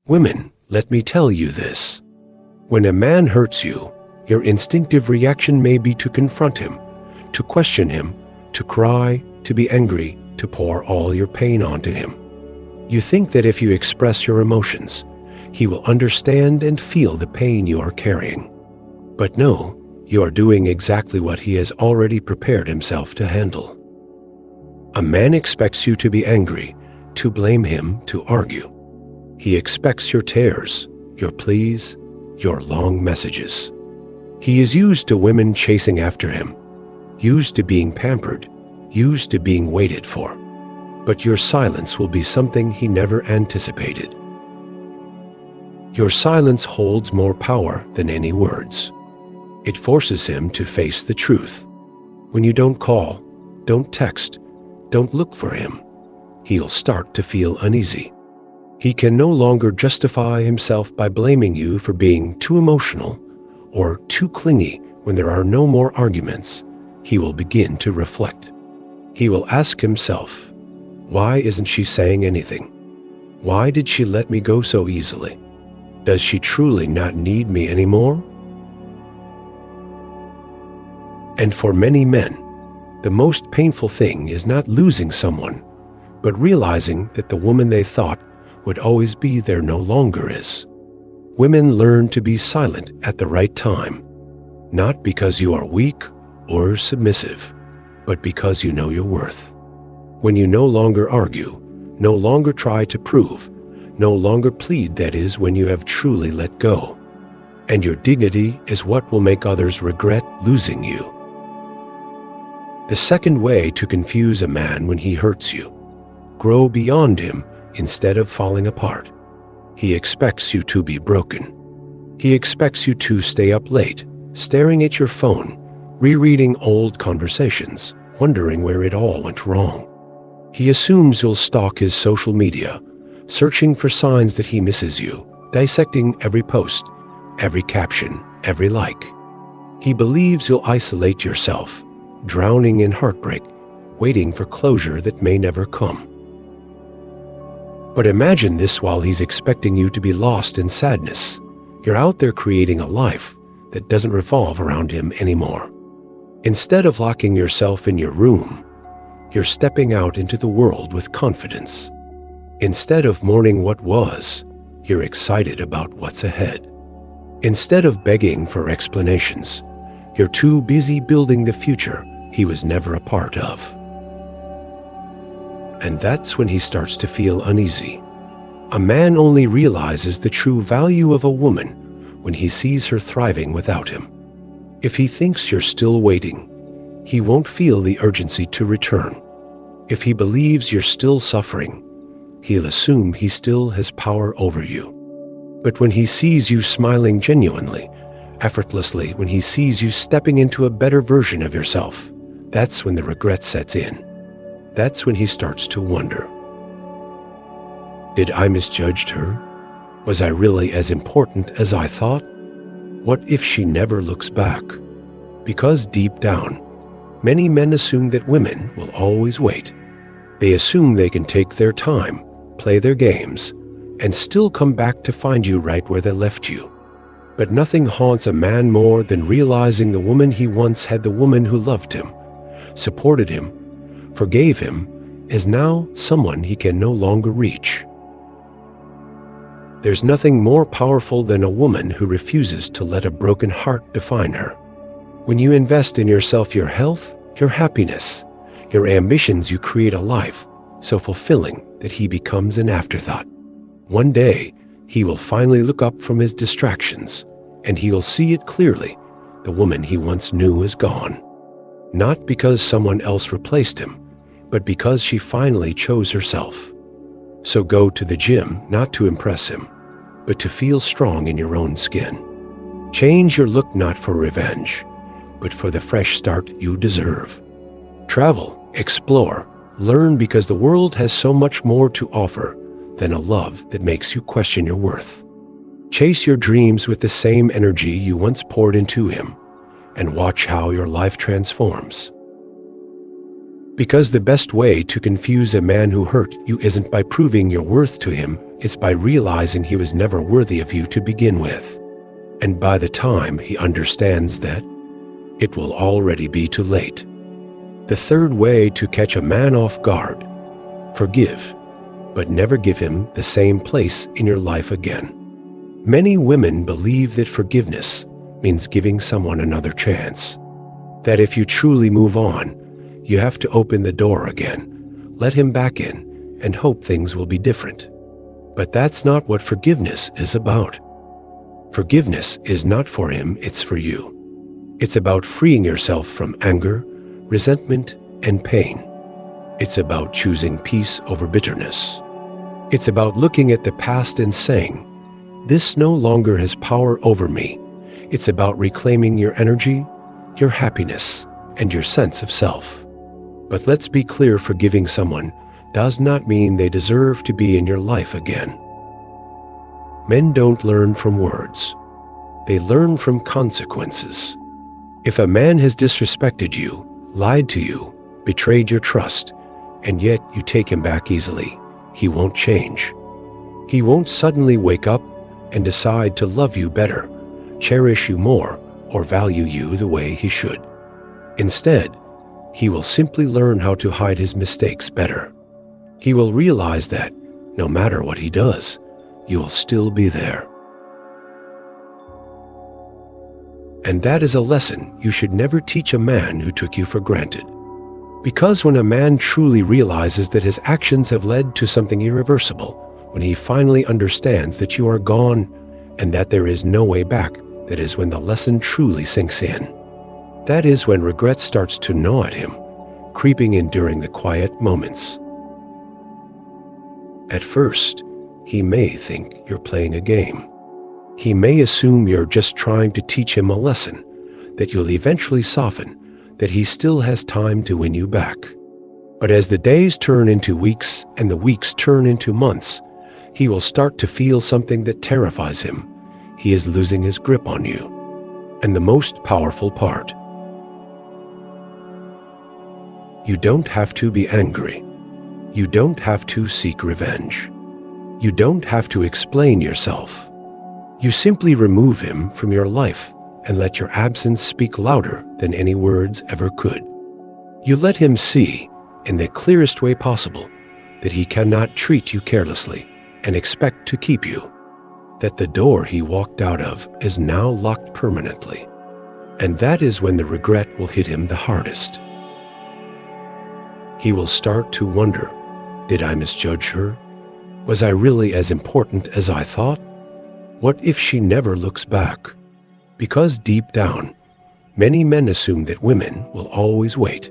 Women, let me tell you this. When a man hurts you, your instinctive reaction may be to confront him, to question him, to cry, to be angry, to pour all your pain onto him. You think that if you express your emotions, he will understand and feel the pain you are carrying. But no, you are doing exactly what he has already prepared himself to handle. A man expects you to be angry, to blame him, to argue. He expects your tears, your pleas, your long messages. He is used to women chasing after him, used to being pampered, used to being waited for. But your silence will be something he never anticipated. Your silence holds more power than any words. It forces him to face the truth. When you don't call, don't text, don't look for him, he'll start to feel uneasy. He can no longer justify himself by blaming you for being too emotional or too clingy. When there are no more arguments, he will begin to reflect. He will ask himself, why isn't she saying anything? Why did she let me go so easily? Does she truly not need me anymore? And for many men, the most painful thing is not losing someone, but realizing that the woman they thought would always be there no longer is. Women learn to be silent at the right time, not because you are weak or submissive, but because you know your worth. When you no longer argue, no longer try to prove, no longer plead, that is when you have truly let go. And your dignity is what will make others regret losing you. The second way to confuse a man when he hurts you: grow beyond him instead of falling apart. He expects you to be broken. He expects you to stay up late, staring at your phone, rereading old conversations, wondering where it all went wrong. He assumes you'll stalk his social media, searching for signs that he misses you, dissecting every post, every caption, every like. He believes you'll isolate yourself, drowning in heartbreak, waiting for closure that may never come. But imagine this: while he's expecting you to be lost in sadness, you're out there creating a life that doesn't revolve around him anymore. Instead of locking yourself in your room, you're stepping out into the world with confidence. Instead of mourning what was, you're excited about what's ahead. Instead of begging for explanations, you're too busy building the future he was never a part of. And that's when he starts to feel uneasy. A man only realizes the true value of a woman when he sees her thriving without him. If he thinks you're still waiting, he won't feel the urgency to return. If he believes you're still suffering, he'll assume he still has power over you. But when he sees you smiling genuinely, effortlessly, when he sees you stepping into a better version of yourself, that's when the regret sets in. That's when he starts to wonder. Did I misjudge her? Was I really as important as I thought? What if she never looks back? Because deep down, many men assume that women will always wait. They assume they can take their time, play their games, and still come back to find you right where they left you. But nothing haunts a man more than realizing the woman he once had, the woman who loved him, supported him, forgave him, is now someone he can no longer reach. There's nothing more powerful than a woman who refuses to let a broken heart define her. When you invest in yourself, your health, your happiness, your ambitions, you create a life so fulfilling that he becomes an afterthought. One day, he will finally look up from his distractions, and he will see it clearly: the woman he once knew is gone. Not because someone else replaced him, but because she finally chose herself. So go to the gym not to impress him, but to feel strong in your own skin. Change your look not for revenge, but for the fresh start you deserve. Travel, explore, learn, because the world has so much more to offer than a love that makes you question your worth. Chase your dreams with the same energy you once poured into him, and watch how your life transforms. Because the best way to confuse a man who hurt you isn't by proving your worth to him, It's by realizing he was never worthy of you to begin with. And by the time he understands that, it will already be too late. The third way to catch a man off guard: forgive, but never give him the same place in your life again. Many women believe that forgiveness means giving someone another chance. That if you truly move on, you have to open the door again, let him back in, and hope things will be different. But that's not what forgiveness is about. Forgiveness is not for him, it's for you. It's about freeing yourself from anger, resentment, and pain. It's about choosing peace over bitterness. It's about looking at the past and saying, "This no longer has power over me." It's about reclaiming your energy, your happiness, and your sense of self. But let's be clear, forgiving someone does not mean they deserve to be in your life again. Men don't learn from words. They learn from consequences. If a man has disrespected you, lied to you, betrayed your trust, and yet you take him back easily, he won't change. He won't suddenly wake up and decide to love you better, cherish you more, or value you the way he should. Instead, he will simply learn how to hide his mistakes better. He will realize that, no matter what he does, you will still be there. And that is a lesson you should never teach a man who took you for granted. Because when a man truly realizes that his actions have led to something irreversible, when he finally understands that you are gone and that there is no way back, that is when the lesson truly sinks in. That is when regret starts to gnaw at him, creeping in during the quiet moments. At first, he may think you're playing a game. He may assume you're just trying to teach him a lesson, that you'll eventually soften, that he still has time to win you back. But as the days turn into weeks and the weeks turn into months, he will start to feel something that terrifies him. He is losing his grip on you. And the most powerful part: you don't have to be angry. You don't have to seek revenge. You don't have to explain yourself. You simply remove him from your life and let your absence speak louder than any words ever could. You let him see, in the clearest way possible, that he cannot treat you carelessly and expect to keep you. That the door he walked out of is now locked permanently. And that is when the regret will hit him the hardest. He will start to wonder, did I misjudge her? Was I really as important as I thought? What if she never looks back? Because deep down, many men assume that women will always wait.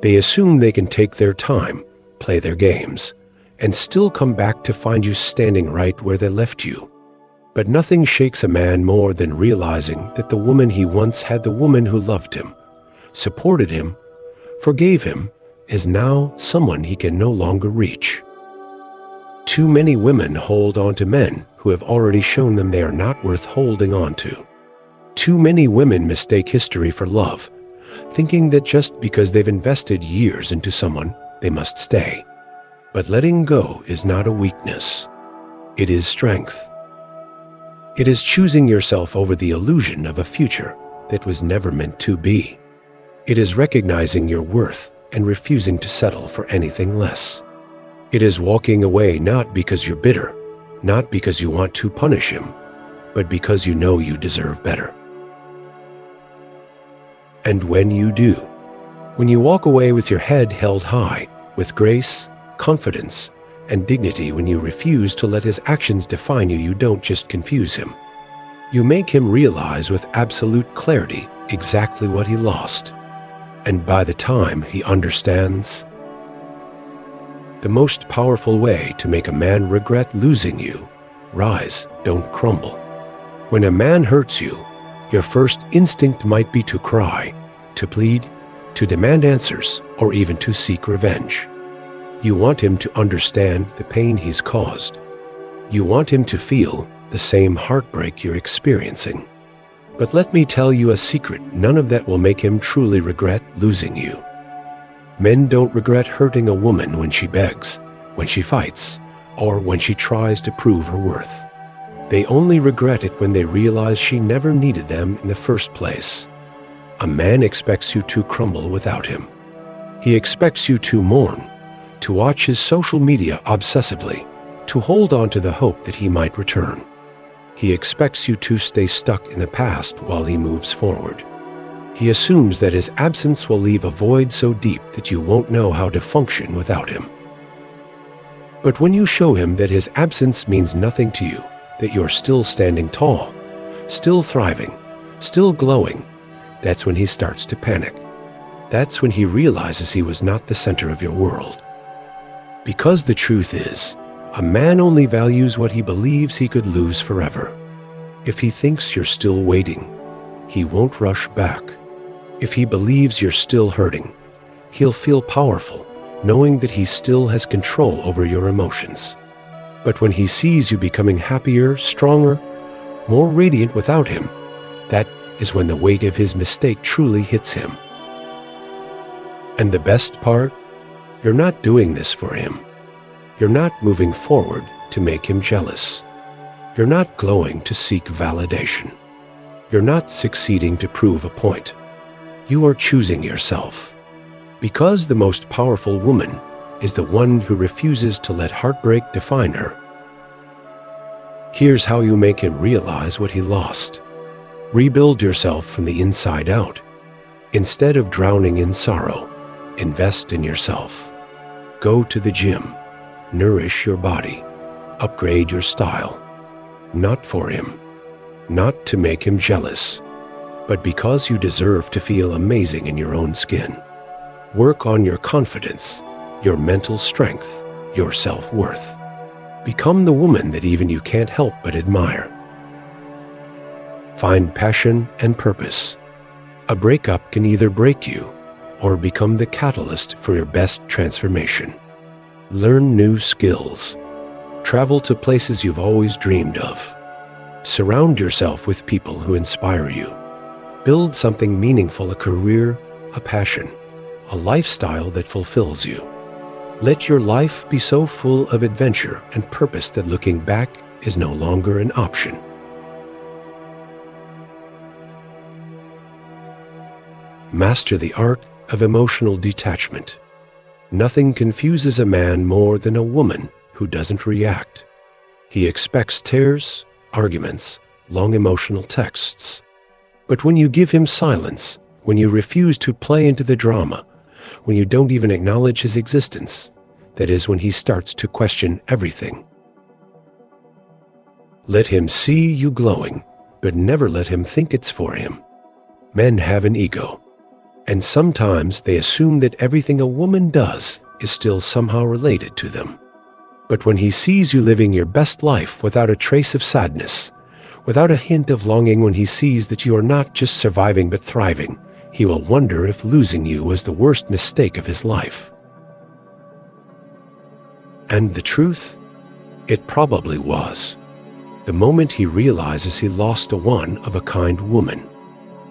They assume they can take their time, play their games, and still come back to find you standing right where they left you. But nothing shakes a man more than realizing that the woman he once had, the woman who loved him, supported him, forgave him, is now someone he can no longer reach. Too many women hold on to men who have already shown them they are not worth holding on to. Too many women mistake history for love, thinking that just because they've invested years into someone, they must stay. But letting go is not a weakness. It is strength. It is choosing yourself over the illusion of a future that was never meant to be. It is recognizing your worth and refusing to settle for anything less. It is walking away not because you're bitter, not because you want to punish him, but because you know you deserve better. And when you do, when you walk away with your head held high, with grace, confidence, and dignity, when you refuse to let his actions define you, you don't just confuse him. You make him realize with absolute clarity exactly what he lost. And by the time he understands, the most powerful way to make a man regret losing you: rise, don't crumble. When a man hurts you, your first instinct might be to cry, to plead, to demand answers, or even to seek revenge. You want him to understand the pain he's caused. You want him to feel the same heartbreak you're experiencing. But let me tell you a secret: none of that will make him truly regret losing you. Men don't regret hurting a woman when she begs, when she fights, or when she tries to prove her worth. They only regret it when they realize she never needed them in the first place. A man expects you to crumble without him. He expects you to mourn, to watch his social media obsessively, to hold on to the hope that he might return. He expects you to stay stuck in the past while he moves forward. He assumes that his absence will leave a void so deep that you won't know how to function without him. But when you show him that his absence means nothing to you, that you're still standing tall, still thriving, still glowing, that's when he starts to panic. That's when he realizes he was not the center of your world. Because the truth is, a man only values what he believes he could lose forever. If he thinks you're still waiting, he won't rush back. If he believes you're still hurting, he'll feel powerful, knowing that he still has control over your emotions. But when he sees you becoming happier, stronger, more radiant without him, that is when the weight of his mistake truly hits him. And the best part? You're not doing this for him. You're not moving forward to make him jealous. You're not glowing to seek validation. You're not succeeding to prove a point. You are choosing yourself. Because the most powerful woman is the one who refuses to let heartbreak define her. Here's how you make him realize what he lost. Rebuild yourself from the inside out. Instead of drowning in sorrow, invest in yourself. Go to the gym. Nourish your body. Upgrade your style. Not for him. Not to make him jealous. But because you deserve to feel amazing in your own skin. Work on your confidence, your mental strength, your self-worth. Become the woman that even you can't help but admire. Find passion and purpose. A breakup can either break you or become the catalyst for your best transformation. Learn new skills. Travel to places you've always dreamed of. Surround yourself with people who inspire you. Build something meaningful, a career, a passion, a lifestyle that fulfills you. Let your life be so full of adventure and purpose that looking back is no longer an option. Master the art of emotional detachment. Nothing confuses a man more than a woman who doesn't react. He expects tears, arguments, long emotional texts. But when you give him silence, when you refuse to play into the drama, when you don't even acknowledge his existence, that is when he starts to question everything. Let him see you glowing, but never let him think it's for him. Men have an ego, and sometimes they assume that everything a woman does is still somehow related to them. But when he sees you living your best life without a trace of sadness, without a hint of longing, when he sees that you are not just surviving but thriving, he will wonder if losing you was the worst mistake of his life. And the truth? It probably was. The moment he realizes he lost a one-of-a-kind woman,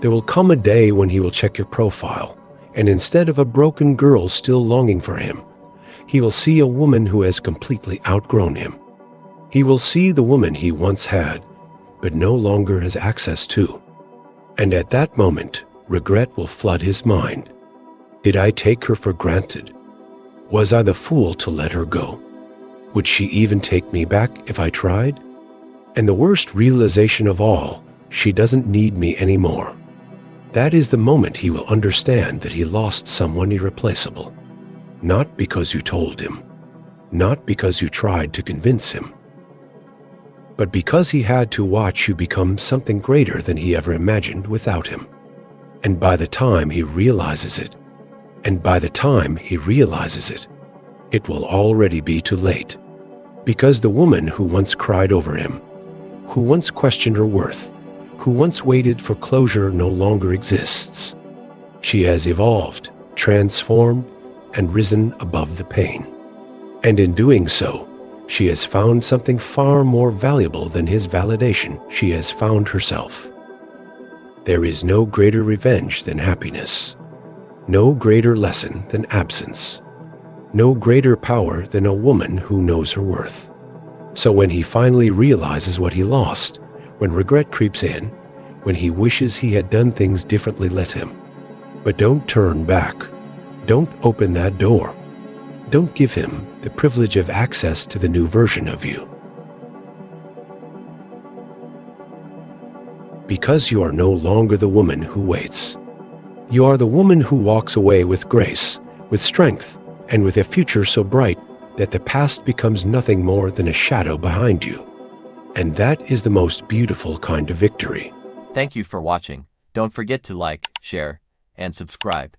there will come a day when he will check your profile, and instead of a broken girl still longing for him, he will see a woman who has completely outgrown him. He will see the woman he once had, but no longer has access to. And at that moment, regret will flood his mind. Did I take her for granted? Was I the fool to let her go? Would she even take me back if I tried? And the worst realization of all, she doesn't need me anymore. That is the moment he will understand that he lost someone irreplaceable. Not because you told him, not because you tried to convince him, but because he had to watch you become something greater than he ever imagined without him. And by the time he realizes it, it will already be too late. Because the woman who once cried over him, who once questioned her worth, who once waited for closure no longer exists. She has evolved, transformed, and risen above the pain. And in doing so, she has found something far more valuable than his validation. She has found herself. There is no greater revenge than happiness, no greater lesson than absence, no greater power than a woman who knows her worth. So when he finally realizes what he lost, when regret creeps in, when he wishes he had done things differently, let him. But don't turn back. Don't open that door. Don't give him the privilege of access to the new version of you. Because you are no longer the woman who waits. You are the woman who walks away with grace, with strength, and with a future so bright that the past becomes nothing more than a shadow behind you. And that is the most beautiful kind of victory. Thank you for watching. Don't forget to like, share, and subscribe.